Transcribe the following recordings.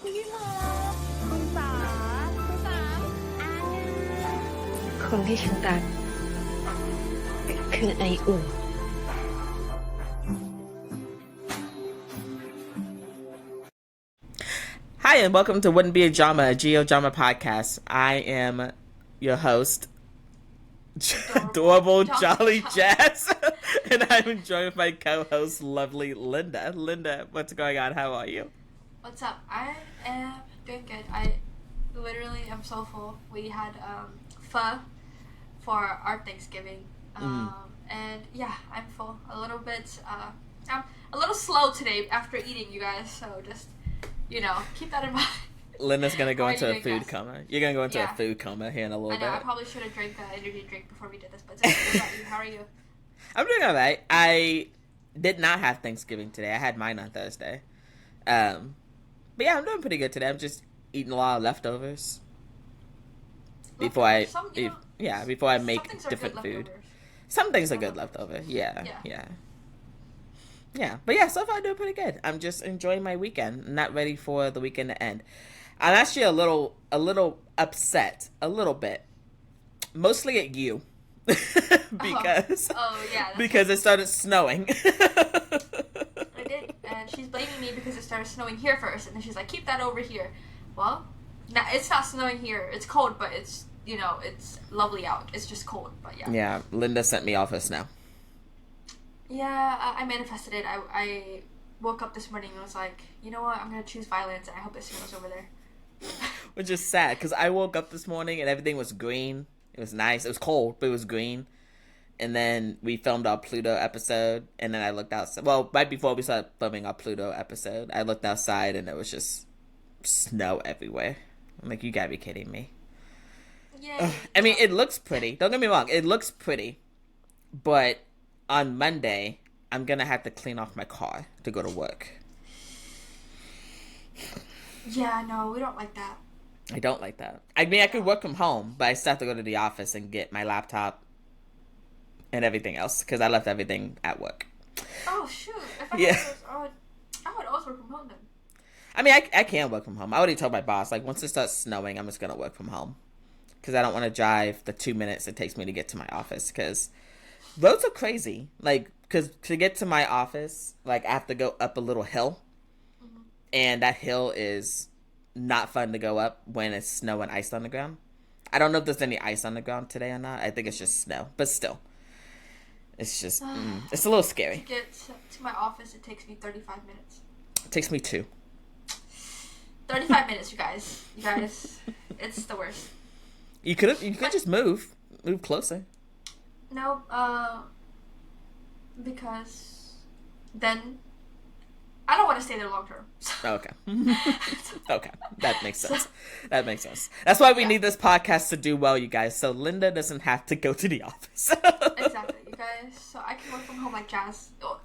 พี่มอคุณสาคุณสาอาคนที่ฉันรักคือไออุ่น Hi, and welcome to Wouldn't Be a Drama, a Geo Drama podcast. I am your host, Adorable Jolly Jazz, and I'm joined with my co-host, lovely Linda. Linda, what's going on? How are you? What's up? I am doing good. I literally am so full. We had pho for our Thanksgiving, and yeah, I'm full. A little bit. I'm a little slow today after eating, you guys. So just keep that in mind. Linda's gonna go How are into you a doing, food guys? coma. You're gonna go into Yeah. a food coma here in a little I know. I bit. probably should have drank an energy drink before we did this, but it's okay. What about you? How are you? I'm doing alright. I did not have Thanksgiving today. I had mine on Thursday. But yeah, I'm doing pretty good today. I'm just eating a lot of leftovers before I before I make different food. Some things are good leftover. Yeah. But yeah, so far I'm doing pretty good. I'm just enjoying my weekend. Not ready for the weekend to end. I'm actually a little upset, a little bit, mostly at you, because because it started snowing. I did, and she's blaming me because it started snowing here first, and then she's like, "Keep that over here." Well, it's not snowing here. It's cold, but it's it's lovely out. It's just cold, but yeah. Yeah, Linda sent me off her snow. Yeah, I manifested it. I woke up this morning and was like, you know what? I'm gonna choose violence, and I hope it snows over there. Which is sad, because I woke up this morning and everything was green. It was nice. It was cold, but it was green. And then we filmed our Pluto episode, and then I looked outside. Well, right before we started filming our Pluto episode, I looked outside, and it was just snow everywhere. I'm like, you gotta be kidding me. Yeah. I mean, it looks pretty. Don't get me wrong. It looks pretty. But on Monday, I'm gonna have to clean off my car to go to work. Yeah, no, we don't like that. I don't like that. I mean, I could work from home, but I still have to go to the office and get my laptop and everything else, because I left everything at work. Oh, shoot. If I Yeah. I would also work from home then. I mean, I can work from home. I already told my boss, like, once it starts snowing, I'm just going to work from home. Because I don't want to drive the 2 minutes it takes me to get to my office. Because roads are crazy. Like, because to get to my office, like, I have to go up a little hill. Mm-hmm. And that hill is not fun to go up when it's snow and ice on the ground. I don't know if there's any ice on the ground today or not. I think it's just snow. But still. It's just, it's a little scary. To get to my office, it takes me 35 minutes. It takes me 2. 35 minutes, you guys. You guys, it's the worst. You could just move closer. No, because then I don't want to stay there long term. Okay. Okay. That makes sense. That's why we need this podcast to do well, you guys, so Linda doesn't have to go to the office. Exactly, you guys. So I can work from home like Jazz. Oh,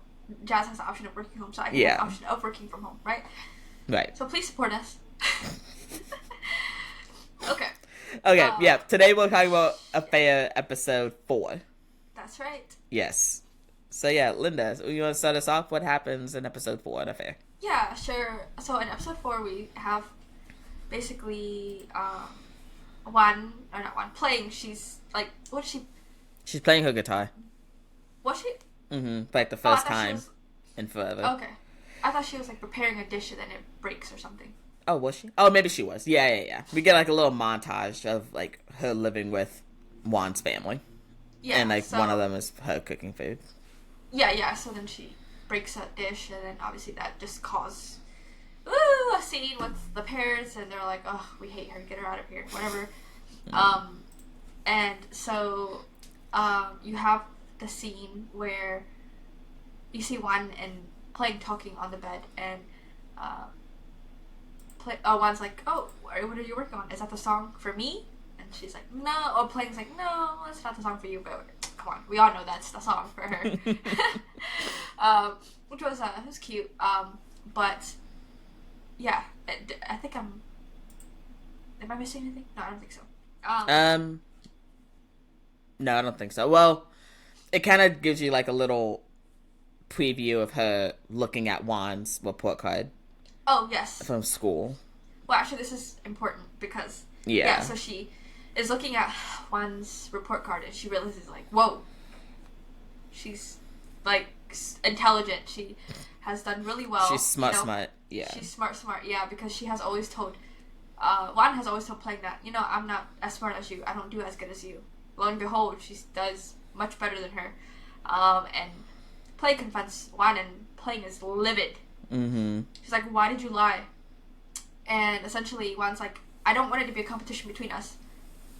Jazz has the option of working home, so I can have the option of working from home, right? Right. So please support us. Okay. Okay, yeah. Today we're talking about Affair episode 4. That's right. Yes. So yeah, Linda, you want to start us off? What happens in episode 4 in Affair? Yeah, sure. So in episode 4 we have basically Wan Pleng. She's like, what is she? She's playing her guitar. Was she? Mm-hmm. For like the first time was... in forever. Okay. I thought she was like preparing a dish and then it breaks or something. Oh, was she? Oh, maybe she was. Yeah. We get like a little montage of like her living with Juan's family. Yeah. And like one of them is her cooking food. Yeah. So then she breaks that dish, and then obviously that just caused a scene with the parents, and they're like, "Oh, we hate her. Get her out of here. Whatever." And so you have the scene where you see Wan and Pleng talking on the bed, and Wan's like, "Oh, what are you working on? Is that the song for me?" And she's like, "No." Or Pleng's like, "No, it's not the song for you, but come on, we all know that's the song for her." Which was it was cute. But yeah, I think am I missing anything? No, I don't think so. No, I don't think so. Well, it kind of gives you like a little preview of her looking at Juan's report card Oh, yes. from school. Well, actually, this is important because so she is looking at Wan's report card and she realizes like, whoa, she's like intelligent. She has done really well. She's smart. Yeah. She's smart. Yeah, because she has always told Wan has always told Pleng that, I'm not as smart as you. I don't do as good as you. Lo and behold, she does much better than her. And Pleng confronts Wan, and Pleng is livid. Mm-hmm. She's like, why did you lie? And essentially, Wan's like, I don't want it to be a competition between us.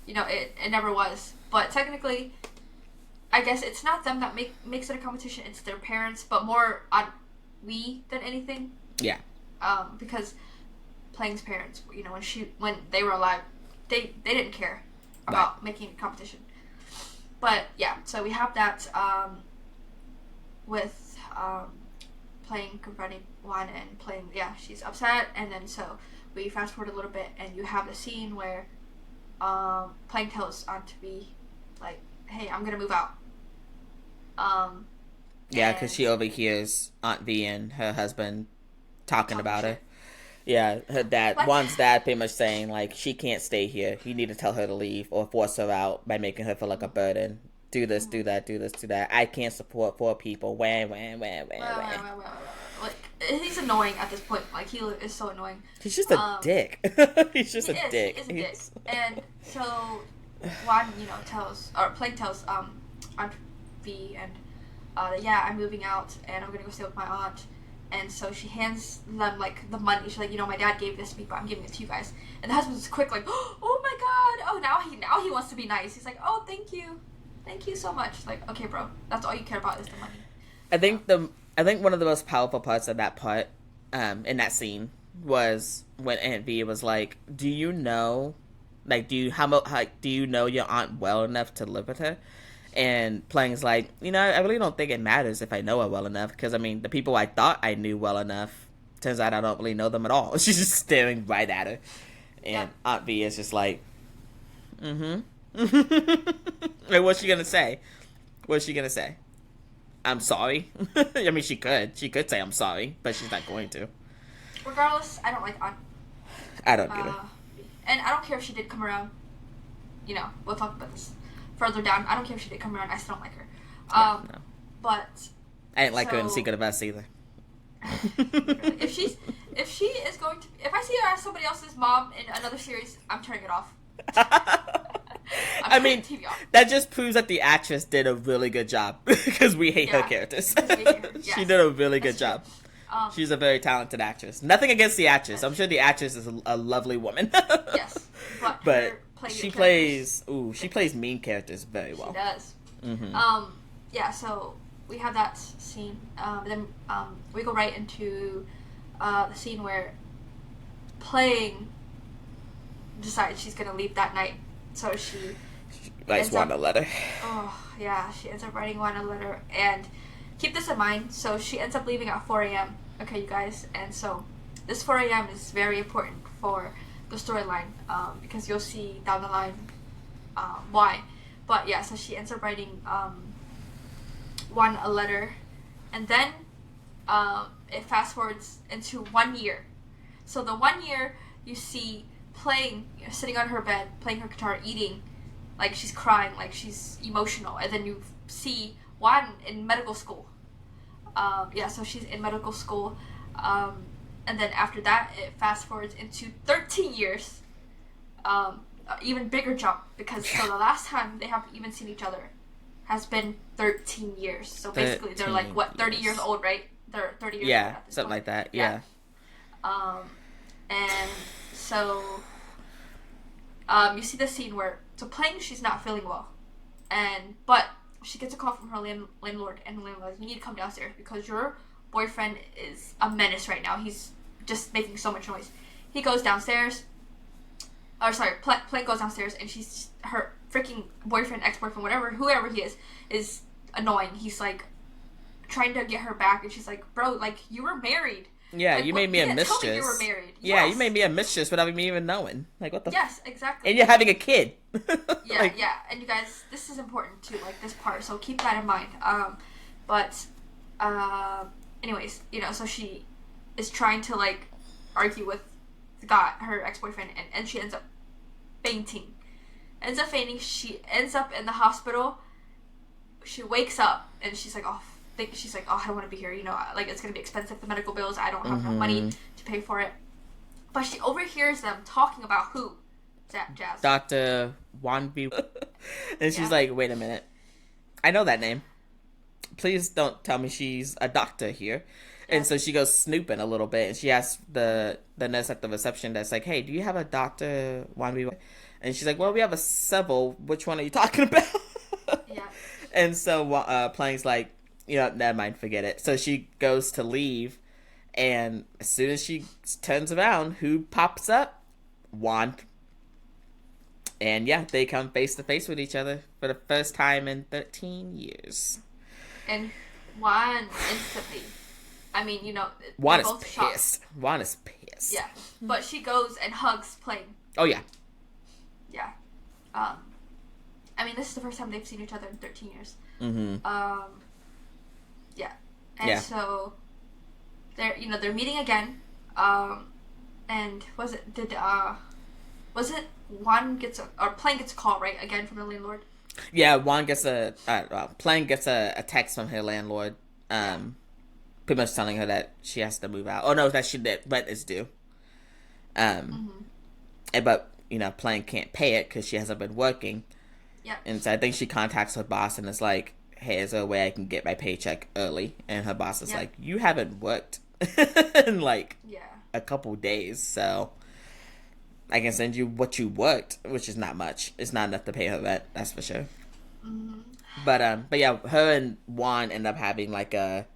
It never was. But technically, I guess it's not them that makes it a competition. It's their parents, but more on we than anything. Yeah. Because Pleng's parents, when they were alive, they didn't care about making a competition. But yeah, so we have that with Pleng confronting Wan and Pleng. Yeah, she's upset, and then so we fast forward a little bit, and you have the scene where Pleng tells Aunt to be like, "Hey, I'm gonna move out." Yeah, because she overhears Aunt V and her husband talking about her. Yeah, her dad, Wan's dad, pretty much saying like, she can't stay here. You need to tell her to leave or force her out by making her feel like a burden. Do this, do that, do this, do that. I can't support poor people. Wah. Like, he's annoying at this point. Like, he is so annoying. He's just a dick. He's just a dick. He is a dick. And so Wan, Pleng tells Aunt V and I'm moving out and I'm gonna go stay with my aunt. And so she hands them like the money. She's like, my dad gave this to me, but I'm giving it to you guys. And the husband's quick, like, oh my god, now he wants to be nice. He's like, oh, thank you so much. Like, okay, bro, that's all you care about is the money. I think one of the most powerful parts of that part, in that scene, was when Aunt V was like, do you know your aunt well enough to live with her? And Pleng's like, I really don't think it matters if I know her well enough, because, the people I thought I knew well enough, turns out I don't really know them at all. She's just staring right at her. And Aunt V is just like, like, what's she gonna say? I'm sorry? She could say I'm sorry, but she's not going to. Regardless, I don't like Aunt. I don't either. And I don't care if she did come around. We'll talk about this further down. I don't care if she did come around. I still don't like her. No. But I didn't like her in Secret of Us either. If she is going to, if I see her as somebody else's mom in another series, I'm turning it off. That just proves that the actress did a really good job because we hate her characters. Yes. She did a really good job. She's a very talented actress. Nothing against the actress. I'm sure the actress is a lovely woman. Yes, but she plays mean characters very well. She does. Mm-hmm. So we have that scene. Then we go right into the scene where Pleng decides she's gonna leave that night. So she writes Wan a letter. Oh yeah, she ends up writing Wan a letter, and keep this in mind. So she ends up leaving at 4 a.m. Okay, you guys, and so this 4 a.m. is very important for the storyline because you'll see down the line why. But yeah, so she ends up writing Wan a letter, and then it fast forwards into 1 year. So the 1 year you see Pleng sitting on her bed, playing her guitar, eating, like she's crying, like she's emotional, and then you see Wan in medical school. So she's in medical school, and then after that it fast forwards into 13 years. Even bigger jump because so the last time they have even seen each other has been 13 years. So basically they're like 30 years old, right? They're 30 years old at this something point. like that. Yeah. And so you see the scene where Pleng, she's not feeling well, but she gets a call from her landlord, and the landlord says, you need to come downstairs because your boyfriend is a menace right now. He's just making so much noise. He goes downstairs. Pleng goes downstairs, and her freaking boyfriend, ex-boyfriend, whoever he is annoying. He's like trying to get her back, and she's like, bro, like you were married. Yeah, like, you made me a mistress. Tell me you were married. Yeah, you made me a mistress without me even knowing. Like, what the? Yes, exactly. And you're having a kid. Yeah. And you guys, this is important too, like this part. So keep that in mind. Anyways, so she is trying to like argue with got her ex-boyfriend, and she ends up fainting. She ends up in the hospital. She wakes up and she's like, oh, I don't want to be here. You know, like it's gonna be expensive, the medical bills. I don't have enough money to pay for it. But she overhears them talking about who? Jazz. Dr. Wan and she's like, wait a minute. I know that name. Please don't tell me she's a doctor here. Yeah. And so she goes snooping a little bit, and she asks the nurse at the reception that's like, hey, do you have a Dr. Wan? And she's like, well, we have a several. Which one are you talking about? Yeah. And so Pleng's like, you know, never mind, forget it. So she goes to leave, and as soon as she turns around, who pops up? Wan. And yeah, they come face to face with each other for the first time in 13 years. And Wan instantly, I mean, you know, Wan is pissed. Wan is pissed. Yeah, but she goes and hugs Pleng. Oh yeah. Yeah. I mean, this is the first time they've seen each other in 13 years. Yeah. And so they're meeting again. And was it Wan Pleng gets a call, right, again from the landlord? Yeah, Wan gets Pleng gets a text from her landlord, pretty much telling her that she has to move out. Oh no, that rent is due. But you know, Pleng can't pay it because she hasn't been working. Yeah. And so I think she contacts her boss and is like, hey, is there a way I can get my paycheck early? And her boss is like, you haven't worked in like a couple days, so I can send you what you worked, which is not much. It's not enough to pay her rent, that's for sure. But yeah, her and Wan end up having like a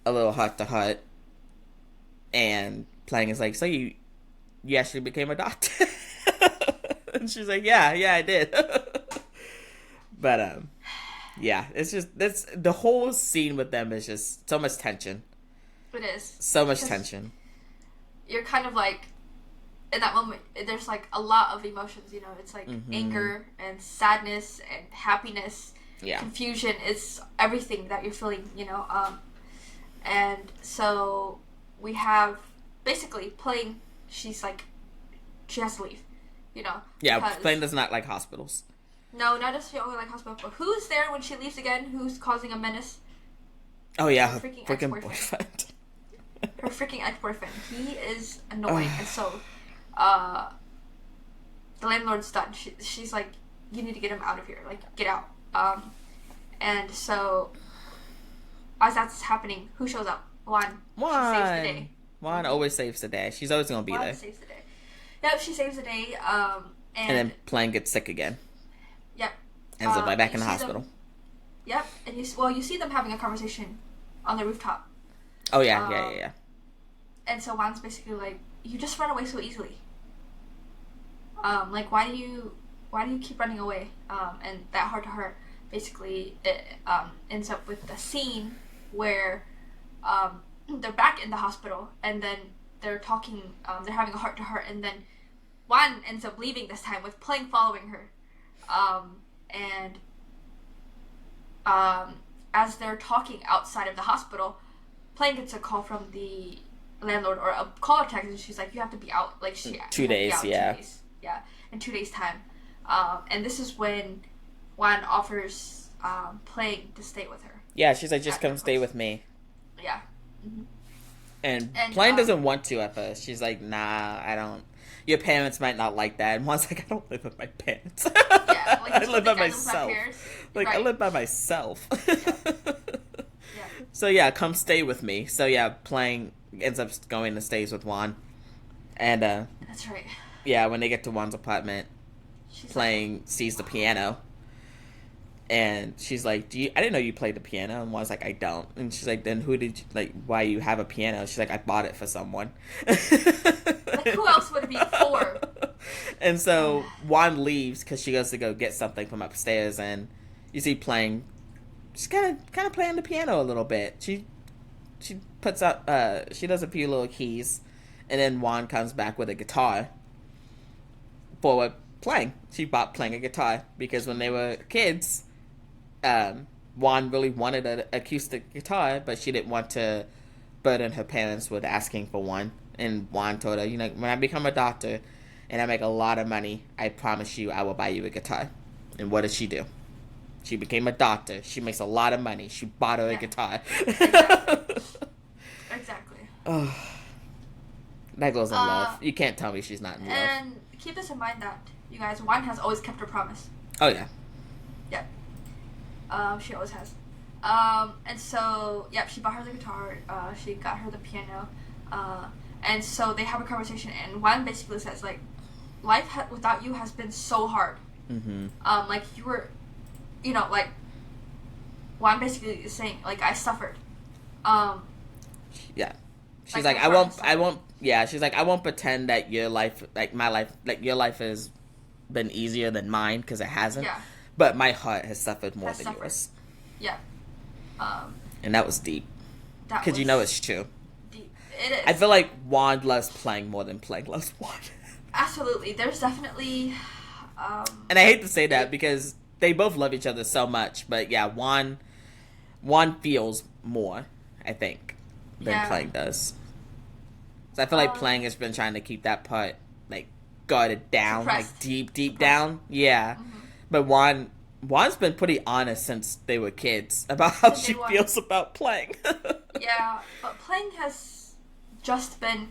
little heart to heart, and Pleng is like, so you actually became a doctor? And she's like, yeah, I did. But yeah, that's the whole scene with them is just so much tension. It is so much tension. You're kind of like, in that moment, there's like a lot of emotions. You know, it's like anger and sadness and happiness, confusion. It's everything that you're feeling. You know, and so we have basically Pleng. She's like, she has to leave. You know. Yeah, Pleng does not like hospitals. No, not necessarily only like hospital, but who's there when she leaves again? Who's causing a menace? Oh yeah, her freaking ex-boyfriend. Her freaking ex-boyfriend. He is annoying, and so, the landlord's done. She's like, you need to get him out of here. Like, get out. And so, as that's happening, who shows up? Wan. She saves the day. Wan always saves the day. She's always gonna be there. Wan saves the day. Yep, she saves the day. And then Pleng gets sick again. Yep. Ends up right back in the hospital. Yep, and you see them having a conversation on the rooftop. Oh yeah. And so Wan's basically like, you just run away so easily. Like why do you keep running away? And that heart to heart, basically, it ends up with the scene where they're back in the hospital, and then they're talking. They're having a heart to heart, and then Wan ends up leaving this time with Pleng following her. And as they're talking outside of the hospital, Pleng gets a call from the landlord, or a call or text, and she's like, you have to be out, like, 2 days, in 2 days time. And this is when Wan offers Pleng to stay with her. Yeah, she's like, just come stay with me. Yeah. And Pleng doesn't want to at first. She's like, nah, I don't. Your parents might not like that. And Wan's like, I don't live with my parents. Yeah, like, I live by myself. Like, right. I live by myself. Yeah. So yeah, come stay with me. So yeah, Pleng ends up going and stays with Wan. And that's right. Yeah, when they get to Wan's apartment, Pleng sees the piano. And she's like, I didn't know you played the piano. And Wan's like, I don't. And she's like, then why you have a piano? She's like, I bought it for someone. Like, who else would it be for? And so Wan leaves because she goes to go get something from upstairs, and you see Pleng just kind of playing the piano a little bit. She puts up, she does a few little keys, and then Wan comes back with a guitar for Pleng. She bought Pleng a guitar because when they were kids, Wan really wanted an acoustic guitar, but she didn't want to burden her parents with asking for one. And Wan told her, you know, when I become a doctor and I make a lot of money, I promise you I will buy you a guitar. And what did she do? She became a doctor. She makes a lot of money. She bought her a guitar. Exactly. Oh, that girl's in love. You can't tell me she's not in love. And keep this in mind that, you guys, Wan has always kept her promise. Oh, yeah. Yeah. She always has. And so, she bought her the guitar. She got her the piano. And so they have a conversation, and Wan basically says, like, life without you has been so hard. Mm-hmm. Like, you were, you know, like, Wan basically is saying, like, I suffered. Yeah. She's like, I won't, she's like, I won't pretend that your life, like, my life, like, your life has been easier than mine, because it hasn't. Yeah. But my heart has suffered more than yours. Yeah. And that was deep. Because you know it's true. Deep. It is. I feel like Wan loves Pleng more than Pleng loves Wan. Absolutely. There's definitely... and I hate to say that because they both love each other so much. But yeah, Wan feels more, I think, than Pleng does. So I feel like Pleng has been trying to keep that part, like, guarded down, suppressed. like, deep down. Yeah. Mm-hmm. But Wan's been pretty honest since they were kids about how she feels about Pleng. Yeah, but Pleng has just been...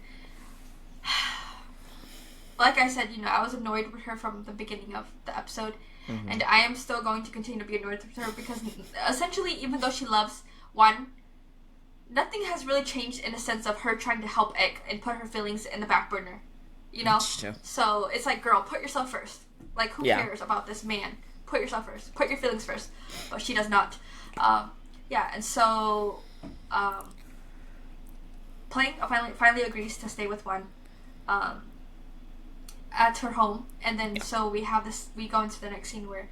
Like I said, you know, I was annoyed with her from the beginning of the episode, and I am still going to continue to be annoyed with her because essentially, even though she loves Wan, nothing has really changed in a sense of her trying to help Egg and put her feelings in the back burner. You know? That's true. So it's like, girl, put yourself first. Like, who cares about this man? Put yourself first. Put your feelings first. But she does not. And so Pleng finally agrees to stay with Wan at her home, and then so we go into the next scene where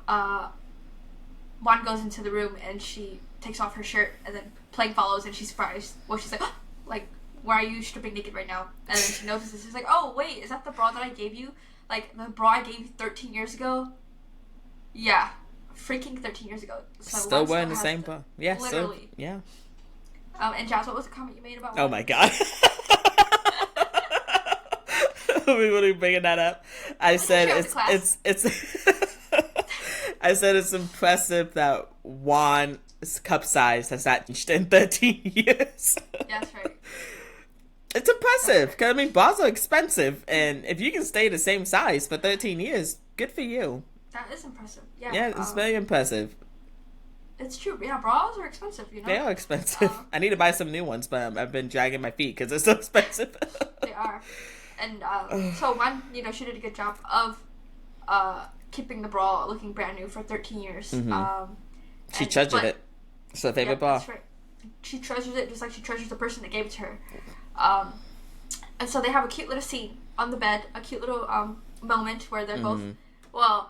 Wan goes into the room and she takes off her shirt, and then Pleng follows and she's surprised. Well, she's like, like, why are you stripping naked right now? And then she notices, she's like, oh wait, is that the bra that I gave you? Like, the bra I gave you 13 years ago? Yeah. Freaking 13 years ago. So still wearing the same bra. Yeah, literally. So, yeah. And Jazz, what was the comment you made about Oh my god. We were bringing that up. I said it's I said it's impressive that Wan's cup size has not changed in 13 years. Yeah, that's right. It's impressive, because, I mean, bras are expensive, and if you can stay the same size for 13 years, good for you. That is impressive. Yeah. Yeah, it's very impressive. It's true. Yeah, bras are expensive, you know? They are expensive. I need to buy some new ones, but I've been dragging my feet because they're so expensive. They are. And so Wan, you know, she did a good job of keeping the bra looking brand new for 13 years. Mm-hmm. She treasured it. It's her favorite bra. That's right. She treasures it just like she treasures the person that gave it to her. And so they have a cute little scene on the bed, a cute little moment where they're both, Wan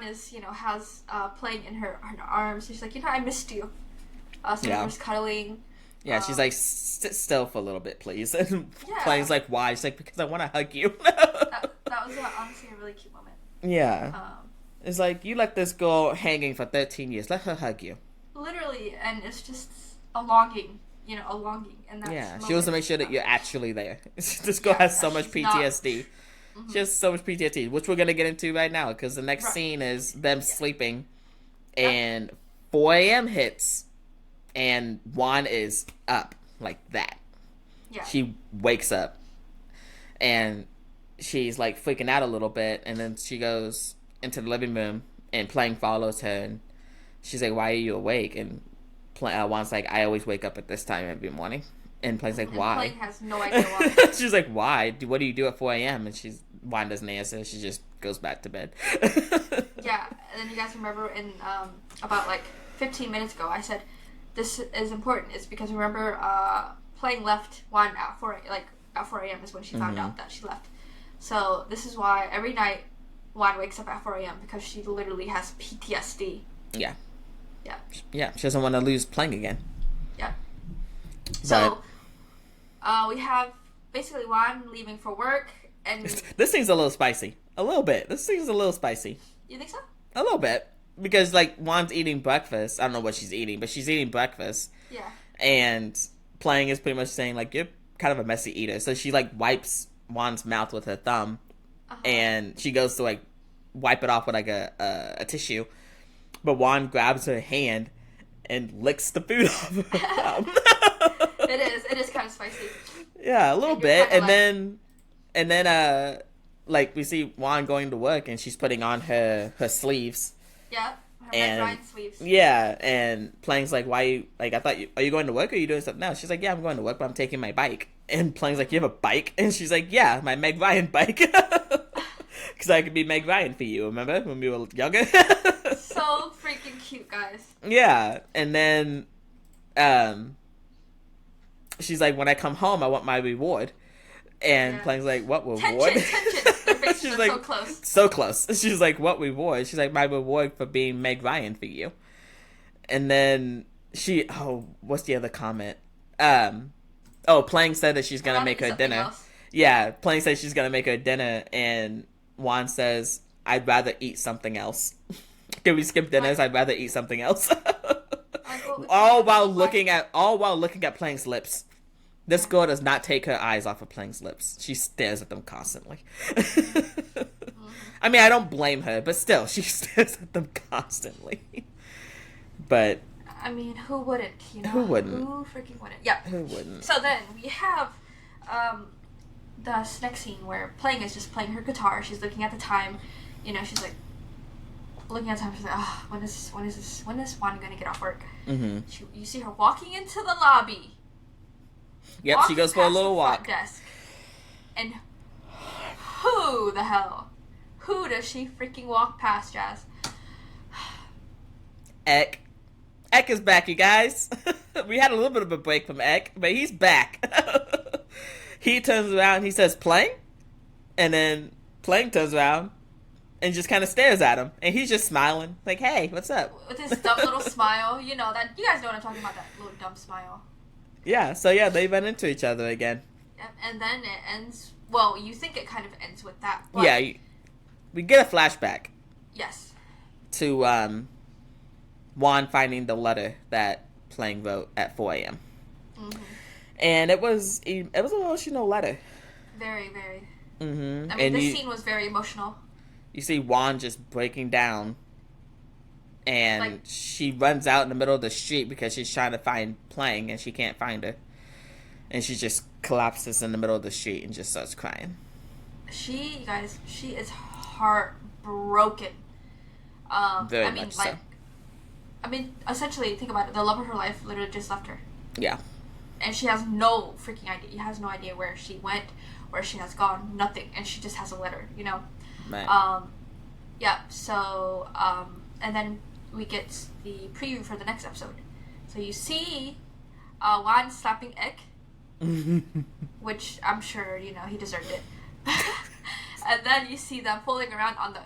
is, you know, has Pleng in her arms. She's like, you know, I missed you. So they're just cuddling. Yeah, she's like, sit still for a little bit, please. And Pleng's like, why? She's like, because I want to hug you. that was honestly a really cute moment. Yeah. It's like, you let this girl hanging for 13 years. Let her hug you. Literally, and it's just a longing, you know, a longing. And that's she wants to make sure that you're actually there. This girl has so much PTSD. She has so much PTSD, which we're going to get into right now, because the next scene is them sleeping, and 4 a.m. hits, and Wan is up like that. Yeah. She wakes up, and she's like freaking out a little bit, and then she goes into the living room, and Pleng follows her, and she's like, why are you awake? And Wan's like, I always wake up at this time every morning. And Pleng's like, why? Pleng has no idea why. She's like, why? What do you do at 4 a.m.? And Wan doesn't answer. She just goes back to bed. Yeah, and then you guys remember in about like 15 minutes ago, I said this is important. It's because remember, Pleng left Wan at 4 a.m. is when she found out that she left. So this is why every night Wan wakes up at 4 a.m. because she literally has PTSD. Yeah. Yeah. Yeah, she doesn't want to lose Pleng again. Yeah. So, we have basically Wan leaving for work, and this thing's a little spicy. A little bit. This thing's a little spicy. You think so? A little bit. Because, like, Wan's eating breakfast. I don't know what she's eating, but she's eating breakfast. Yeah. And Pleng is pretty much saying, like, you're kind of a messy eater. So she, like, wipes Wan's mouth with her thumb. And she goes to, like, wipe it off with, like, a tissue. But Wan grabs her hand and licks the food off her thumb. It is kind of spicy. Yeah, a little bit. And then, like, we see Wan going to work, and she's putting on her sleeves. Yeah, her Meg Ryan sleeves. Yeah, and Pleng's like, why you, like, are you going to work or are you doing something else? She's like, yeah, I'm going to work, but I'm taking my bike. And Pleng's like, you have a bike? And she's like, yeah, my Meg Ryan bike. Because I could be Meg Ryan for you, remember? When we were younger? So freaking cute, guys. Yeah, and then, she's like, when I come home, I want my reward. And Pleng's like, what reward? Tension. Their faces She's are like, so close. So close. She's like, what reward? She's like, my reward for being Meg Ryan for you. And then what's the other comment? Pleng said that she's gonna make her dinner. Else. Yeah, Pleng says she's gonna make her dinner, and Wan says, I'd rather eat something else. Can we skip dinners? I'd rather eat something else. all while looking at Pleng's lips. This girl does not take her eyes off of Pleng's lips. She stares at them constantly. I mean, I don't blame her, but still, she stares at them constantly. But I mean, who wouldn't? You know, who wouldn't? Who freaking wouldn't? Yeah. Who wouldn't? So then we have the next scene where Pleng is just playing her guitar. She's looking at the time. You know, she's like looking at the time. She's like, oh, when is Wan gonna get off work? Mm-hmm. You see her walking into the lobby. Yep, she goes for a little walk. Desk. And who the hell? Who does she freaking walk past, Jazz? Ek. Ek is back, you guys. We had a little bit of a break from Ek, but he's back. He turns around, he says, Pleng? And then Pleng turns around and just kind of stares at him. And he's just smiling, like, hey, what's up? With his dumb little smile. You know, that. You guys know what I'm talking about, that little dumb smile. Yeah, so yeah, they run into each other again. Yep, and then it ends, well, you think it kind of ends with that. But yeah, we get a flashback. Yes. To Wan finding the letter that Pleng wrote at 4 a.m. Mm-hmm. And it was an emotional letter. Very, very. Mm-hmm. I mean, this scene was very emotional. You see Wan just breaking down, and she runs out in the middle of the street because she's trying to find Pleng, and she can't find her. And she just collapses in the middle of the street and just starts crying. She is heartbroken. Very much so. I mean, essentially, think about it. The love of her life literally just left her. Yeah. And she has no freaking idea. She has no idea where she went, where she has gone, nothing. And she just has a letter, you know? Right. Yeah, so, and then we get the preview for the next episode. So you see Wan slapping Ek, which I'm sure, you know, he deserved it. And then you see them fooling around, and then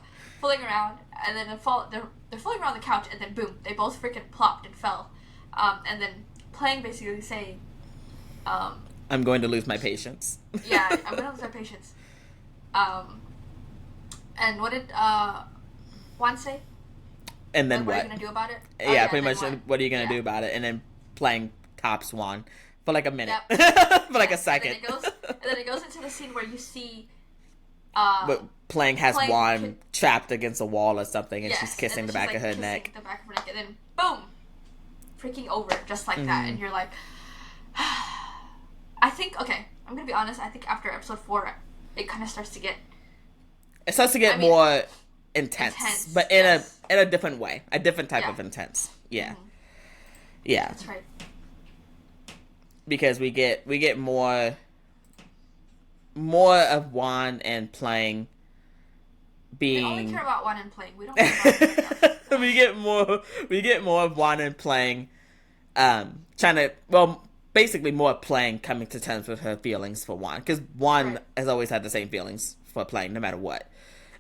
they're fooling around the couch, and then boom, they both freaking plopped and fell. And then Pleng basically saying, I'm going to lose my patience. Yeah, I'm going to lose my patience. And what did Wan say? And then what? What are you going to do about it? Yeah, pretty much, what are you going to do about it? And then Pleng tops Wan for like a minute. Yep. For like a second. And then it goes into the scene where you see... but Pleng has Wan trapped against a wall or something, and she's kissing the back of her neck. The back of her neck, and then boom, freaking over, just like that. And you're like, I think, okay, I'm gonna be honest. I think after episode 4, it kind of starts to get. It starts to get more intense, but in a different way, a different type of intense. Yeah, yeah. That's right. Because we get more of Wan and Pleng being. We only care about Wan and Pleng. We don't care about we get more of Wan and Pleng trying to, well, basically more Pleng coming to terms with her feelings for Wan, because Wan has always had the same feelings for Pleng no matter what.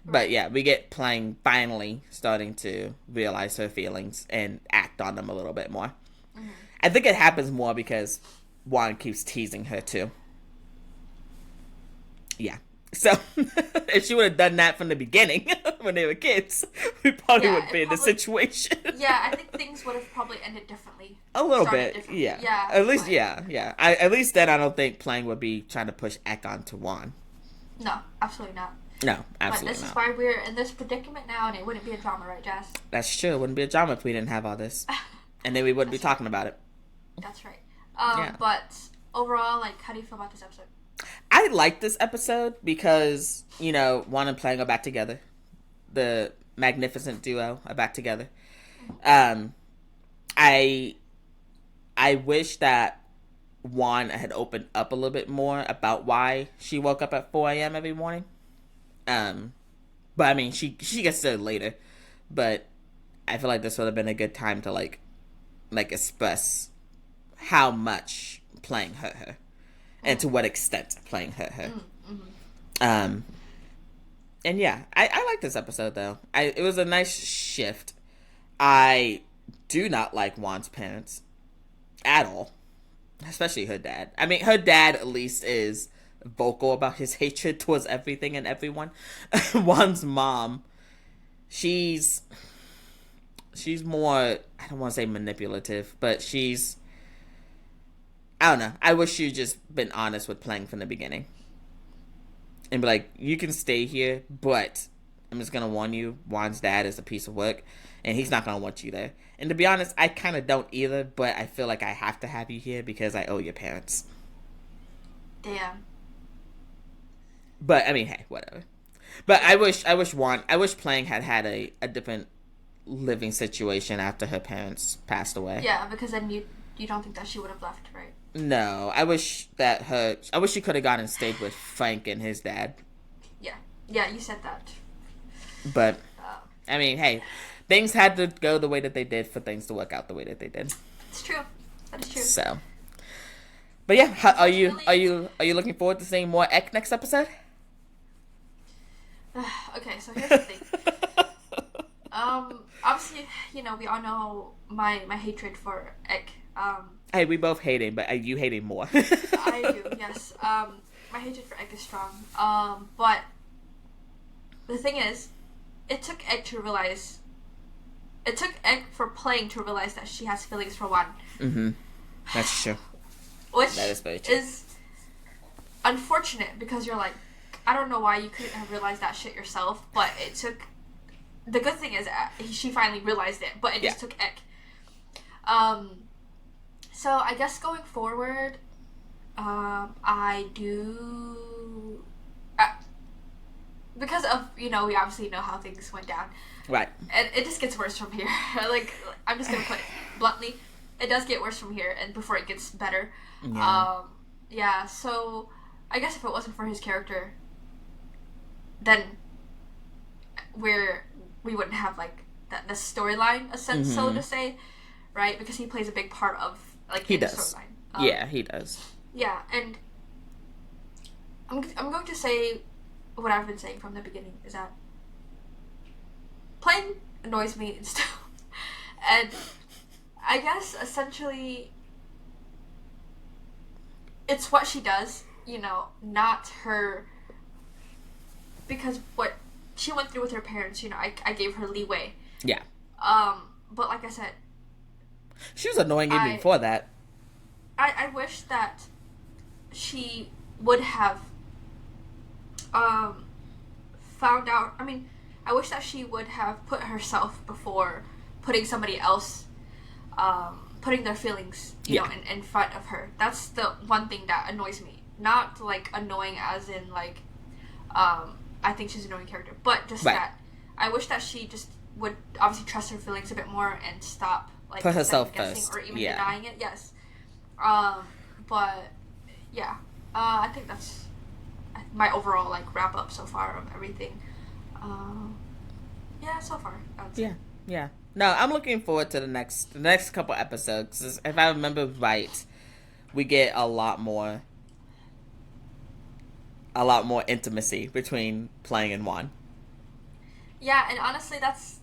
But yeah, we get Pleng finally starting to realize her feelings and act on them a little bit more. Mm-hmm. I think it happens more because Wan keeps teasing her too. Yeah. So if she would have done that from the beginning when they were kids, we probably Yeah, wouldn't be in this situation. Yeah, I think things would have probably ended differently. A little Started bit, differently. yeah. Yeah. At least, but- yeah. At least then I don't think Pleng would be trying to push Ek onto Wan. No, absolutely not. No, But absolutely this is not. why we're in this predicament now, and it wouldn't be a drama, right, Jazz? That's true. It wouldn't be a drama if we didn't have all this. And then we wouldn't be That's right. talking about it. That's right. Yeah. But overall, like, how do you feel about this episode? I like this episode because, Wan and Pleng are back together. The magnificent duo are back together. I wish that Wan had opened up a little bit more about why she woke up at 4 a.m. every morning. But I mean, she gets to it later. But I feel like this would have been a good time to like express how much Pleng hurt her. And to what extent Pleng hurt her. And yeah, I like this episode though. It was a nice shift. I do not like Wan's parents at all, especially her dad. I mean, her dad at least is vocal about his hatred towards everything and everyone. Wan's mom, she's more, I don't want to say manipulative, but I don't know. I wish you'd just been honest with Pleng from the beginning. And be like, you can stay here, but I'm just going to warn you, Wan's dad is a piece of work, and he's not going to want you there. And to be honest, I kind of don't either, but I feel like I have to have you here because I owe your parents. Damn. But, I mean, hey, whatever. But I wish Pleng had a different living situation after her parents passed away. Yeah, because then you don't think that she would have left, right? No, I wish she could have gone and stayed with Frank and his dad. Yeah, you said that. But I mean, hey, things had to go the way that they did for things to work out the way that they did. It's true. That is true. So, but yeah, are you looking forward to seeing more Ek next episode? Okay, so here's the thing. Obviously, we all know my hatred for Ek. Hey, we both hate him, but you hate him more. I do, yes. My hatred for Ek is strong. But the thing is, it took Ek for Pleng to realize that she has feelings for Wan. Mm-hmm. That's true. Which That is very true. is unfortunate because you're like, I don't know why you couldn't have realized that shit yourself, but it took. The good thing is she finally realized it, but it just took Ek. So I guess going forward, I do because of we obviously know how things went down, Right. and it just gets worse from here. Like I'm just gonna put it bluntly, it does get worse from here, and before it gets better. Yeah. So I guess if it wasn't for his character, then we wouldn't have like the storyline, so to say, right? Because he plays a big part of He in the does. storyline. Yeah, he does. Yeah, and I'm going to say what I've been saying from the beginning is that Pleng annoys me and stuff, and I guess essentially it's what she does, not her. Because what she went through with her parents, I gave her leeway. Yeah. But like I said, She was annoying even before that. I wish that she would have found out. I mean, I wish that she would have put herself before putting somebody else, putting their feelings, in front of her. That's the one thing that annoys me. Not like annoying as in like, I think she's an annoying character, but just that I wish that she just would obviously trust her feelings a bit more and stop like Put herself second-guessing first. or even Yeah. denying it. Yes. But yeah, I think that's my overall like wrap up so far of everything. Yeah, so far. I would say. Yeah. No, I'm looking forward to the next couple episodes. 'Cause if I remember right, we get a lot more intimacy between Pleng and Wan. Yeah, and honestly, that's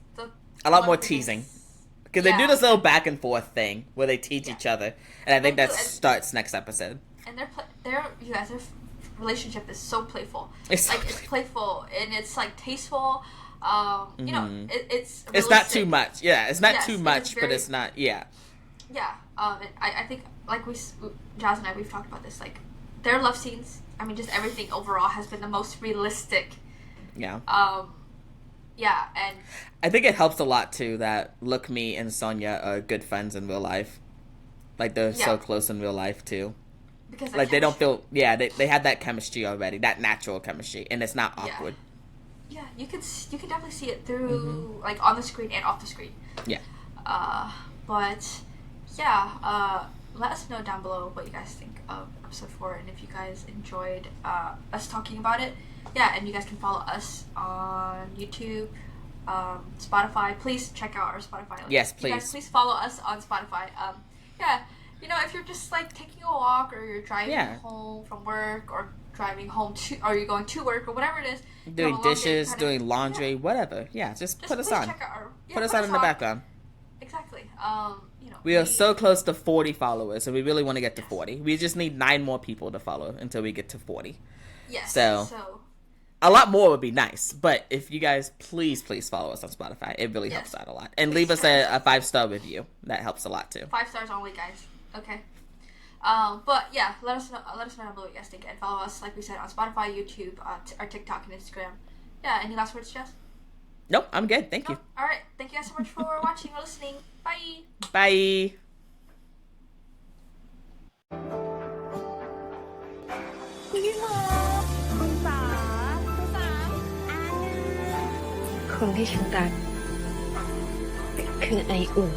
A lot one more of the teasing. biggest- Because they do Yeah. this little back and forth thing where they teach each other, and I think They that do, and- starts next episode. And they're relationship is so playful. It's so it's playful and it's like tasteful. You know, it's realistic. It's not too much. Yeah, it's not Yes, too it is much, but very- it's not. Yeah. Yeah. And I think like Jazz and I, we've talked about this. Like their love scenes. I mean, just everything overall has been the most realistic. Yeah. Yeah, and I think it helps a lot too that Look Me and Sonia are good friends in real life. Like they're so Yeah. close in real life too. because Like they don't feel they had that chemistry already, that natural chemistry, and it's not Yeah. awkward. Yeah, you can definitely see it through like on the screen and off the screen. Yeah. But yeah, let us know down below what you guys think of episode 4 and if you guys enjoyed us talking about it. Yeah, and you guys can follow us on YouTube, Spotify. Please check out our Spotify link. Yes, You guys, please. please follow us on Spotify. Yeah, you know, if you're just like taking a walk or you're driving home from work or driving home or you're going to work or whatever it is, you Doing have a long day, dishes, kind of- doing laundry, whatever. Yeah, just put us please on. check out our, Put us on in the background. Exactly. You know, We are so close to 40 followers, and we really want to get to 40. We just need 9 more people to follow until we get to 40. Yes. So a lot more would be nice, but if you guys please follow us on Spotify, it really helps out a lot. And leave us a 5-star review. That helps a lot too. 5 stars only, guys. Okay. But yeah, let us know down below what you guys think, and follow us like we said on Spotify, YouTube, our TikTok and Instagram. Yeah. Any last words, Jess? Nope, I'm good. Thank you. All right. Thank you guys so much for watching or listening. Bye. Bye. คุณพี่พบคุณสาคุณสาม คนที่ฉันรักคือไออุ่น